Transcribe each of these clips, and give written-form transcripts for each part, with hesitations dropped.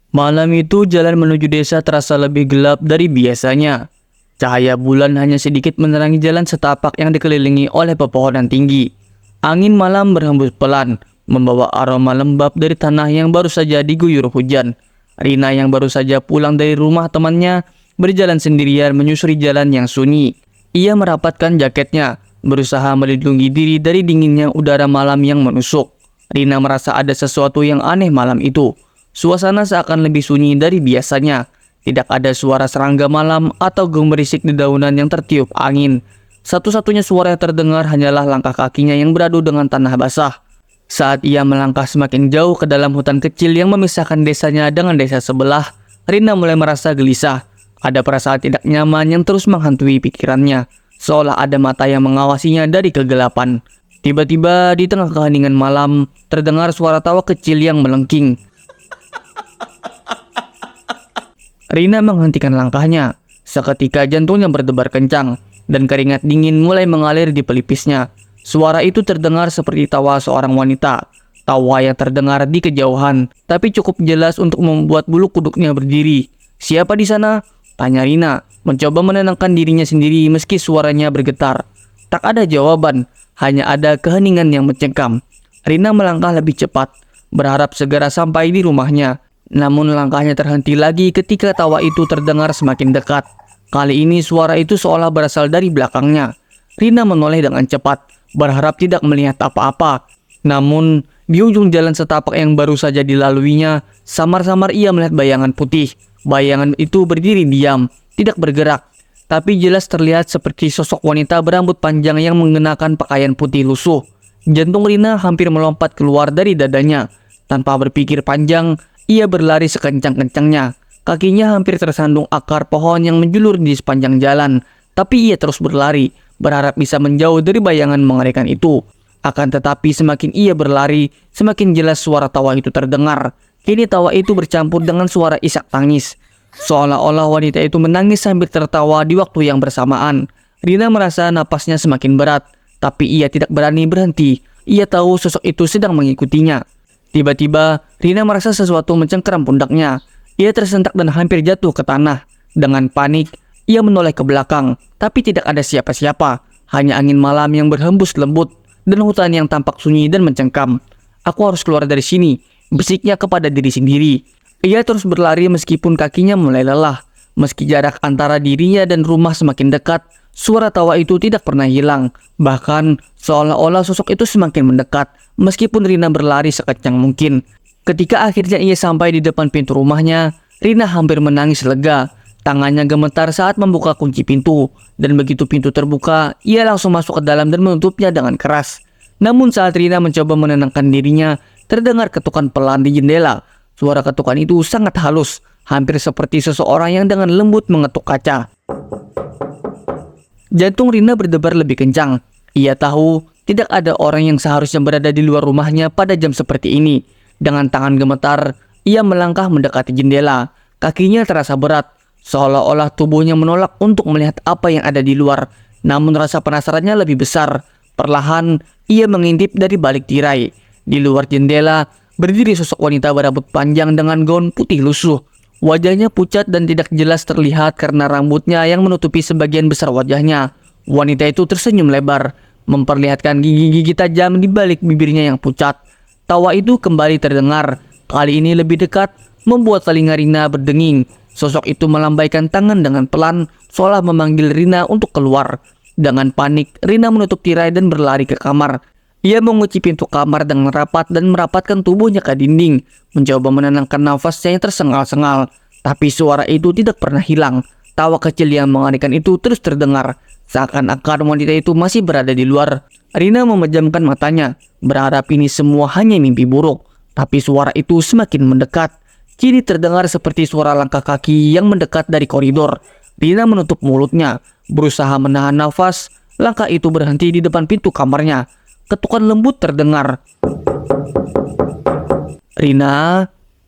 Malam itu jalan menuju desa terasa lebih gelap dari biasanya. Cahaya bulan hanya sedikit menerangi jalan setapak yang dikelilingi oleh pepohonan tinggi. Angin malam berhembus pelan, membawa aroma lembab dari tanah yang baru saja diguyur hujan. Rina yang baru saja pulang dari rumah temannya berjalan sendirian menyusuri jalan yang sunyi. Ia merapatkan jaketnya, berusaha melindungi diri dari dinginnya udara malam yang menusuk. Rina merasa ada sesuatu yang aneh malam itu. Suasana seakan lebih sunyi dari biasanya. Tidak ada suara serangga malam atau gemerisik dedaunan yang tertiup angin. Satu-satunya suara yang terdengar hanyalah langkah kakinya yang beradu dengan tanah basah. Saat ia melangkah semakin jauh ke dalam hutan kecil yang memisahkan desanya dengan desa sebelah, Rina mulai merasa gelisah. Ada perasaan tidak nyaman yang terus menghantui pikirannya, seolah ada mata yang mengawasinya dari kegelapan. Tiba-tiba di tengah keheningan malam, terdengar suara tawa kecil yang melengking. Rina menghentikan langkahnya. Seketika jantungnya berdebar kencang dan keringat dingin mulai mengalir di pelipisnya. Suara itu terdengar seperti tawa seorang wanita. Tawa yang terdengar di kejauhan, tapi cukup jelas untuk membuat bulu kuduknya berdiri. "Siapa di sana?" tanya Rina, mencoba menenangkan dirinya sendiri meski suaranya bergetar. Tak ada jawaban, hanya ada keheningan yang mencengkam. Rina melangkah lebih cepat, berharap segera sampai di rumahnya. Namun langkahnya terhenti lagi ketika tawa itu terdengar semakin dekat. Kali ini suara itu seolah berasal dari belakangnya. Rina menoleh dengan cepat, berharap tidak melihat apa-apa. Namun, di ujung jalan setapak yang baru saja dilaluinya, samar-samar ia melihat bayangan putih. Bayangan itu berdiri diam, tidak bergerak, tapi jelas terlihat seperti sosok wanita berambut panjang yang mengenakan pakaian putih lusuh. Jantung Rina hampir melompat keluar dari dadanya. Tanpa berpikir panjang, ia berlari sekencang-kencangnya. Kakinya hampir tersandung akar pohon yang menjulur di sepanjang jalan. Tapi ia terus berlari, berharap bisa menjauh dari bayangan mengerikan itu. Akan tetapi semakin ia berlari, semakin jelas suara tawa itu terdengar. Kini tawa itu bercampur dengan suara isak tangis. Seolah-olah wanita itu menangis sambil tertawa di waktu yang bersamaan. Rina merasa napasnya semakin berat, tapi ia tidak berani berhenti. Ia tahu sosok itu sedang mengikutinya. Tiba-tiba, Rina merasa sesuatu mencengkeram pundaknya. Ia tersentak dan hampir jatuh ke tanah. Dengan panik, ia menoleh ke belakang, tapi tidak ada siapa-siapa. Hanya angin malam yang berhembus lembut dan hutan yang tampak sunyi dan mencengkam. "Aku harus keluar dari sini," bisiknya kepada diri sendiri. Ia terus berlari meskipun kakinya mulai lelah. Meski jarak antara dirinya dan rumah semakin dekat, suara tawa itu tidak pernah hilang. Bahkan, seolah-olah sosok itu semakin mendekat, meskipun Rina berlari sekencang mungkin. Ketika akhirnya ia sampai di depan pintu rumahnya, Rina hampir menangis lega. Tangannya gemetar saat membuka kunci pintu, dan begitu pintu terbuka, ia langsung masuk ke dalam dan menutupnya dengan keras. Namun saat Rina mencoba menenangkan dirinya, terdengar ketukan pelan di jendela. Suara ketukan itu sangat halus, hampir seperti seseorang yang dengan lembut mengetuk kaca. Jantung Rina berdebar lebih kencang. Ia tahu tidak ada orang yang seharusnya berada di luar rumahnya pada jam seperti ini. Dengan tangan gemetar, ia melangkah mendekati jendela. Kakinya terasa berat, seolah-olah tubuhnya menolak untuk melihat apa yang ada di luar. Namun rasa penasarannya lebih besar. Perlahan, ia mengintip dari balik tirai. Di luar jendela, berdiri sosok wanita berambut panjang dengan gaun putih lusuh. Wajahnya pucat dan tidak jelas terlihat karena rambutnya yang menutupi sebagian besar wajahnya. Wanita itu tersenyum lebar, memperlihatkan gigi-gigi tajam di balik bibirnya yang pucat. Tawa itu kembali terdengar, kali ini lebih dekat, membuat telinga Rina berdenging. Sosok itu melambaikan tangan dengan pelan, seolah memanggil Rina untuk keluar. Dengan panik, Rina menutup tirai dan berlari ke kamar. Ia mengunci pintu kamar dengan rapat dan merapatkan tubuhnya ke dinding, mencoba menenangkan nafasnya yang tersengal-sengal. Tapi suara itu tidak pernah hilang. Tawa kecil yang mengerikan itu terus terdengar, seakan-akan wanita itu masih berada di luar. Rina memejamkan matanya, berharap ini semua hanya mimpi buruk. Tapi suara itu semakin mendekat. Kini terdengar seperti suara langkah kaki yang mendekat dari koridor. Rina menutup mulutnya, berusaha menahan nafas. Langkah itu berhenti di depan pintu kamarnya. Ketukan lembut terdengar. "Rina,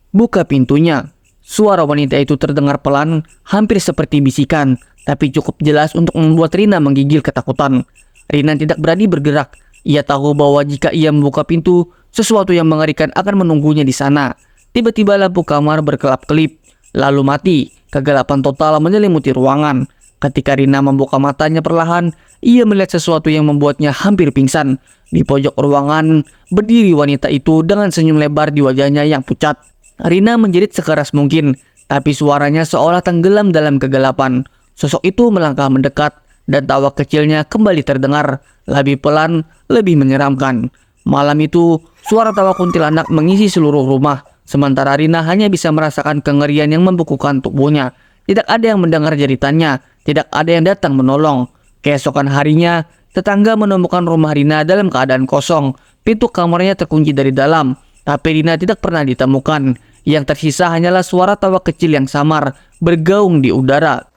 buka pintunya." Suara wanita itu terdengar pelan, hampir seperti bisikan, tapi cukup jelas untuk membuat Rina menggigil ketakutan. Rina tidak berani bergerak. Ia tahu bahwa jika ia membuka pintu, sesuatu yang mengerikan akan menunggunya di sana. Tiba-tiba lampu kamar berkelap-kelip, lalu mati. Kegelapan total menyelimuti ruangan. Ketika Rina membuka matanya perlahan, ia melihat sesuatu yang membuatnya hampir pingsan. Di pojok ruangan, berdiri wanita itu dengan senyum lebar di wajahnya yang pucat. Rina menjerit sekeras mungkin, tapi suaranya seolah tenggelam dalam kegelapan. Sosok itu melangkah mendekat, dan tawa kecilnya kembali terdengar, lebih pelan, lebih menyeramkan. Malam itu, suara tawa kuntilanak mengisi seluruh rumah, sementara Rina hanya bisa merasakan kengerian yang membukukan tubuhnya. Tidak ada yang mendengar jeritannya, tidak ada yang datang menolong. Keesokan harinya, tetangga menemukan rumah Rina dalam keadaan kosong. Pintu kamarnya terkunci dari dalam, tapi Rina tidak pernah ditemukan. Yang tersisa hanyalah suara tawa kecil yang samar, bergaung di udara.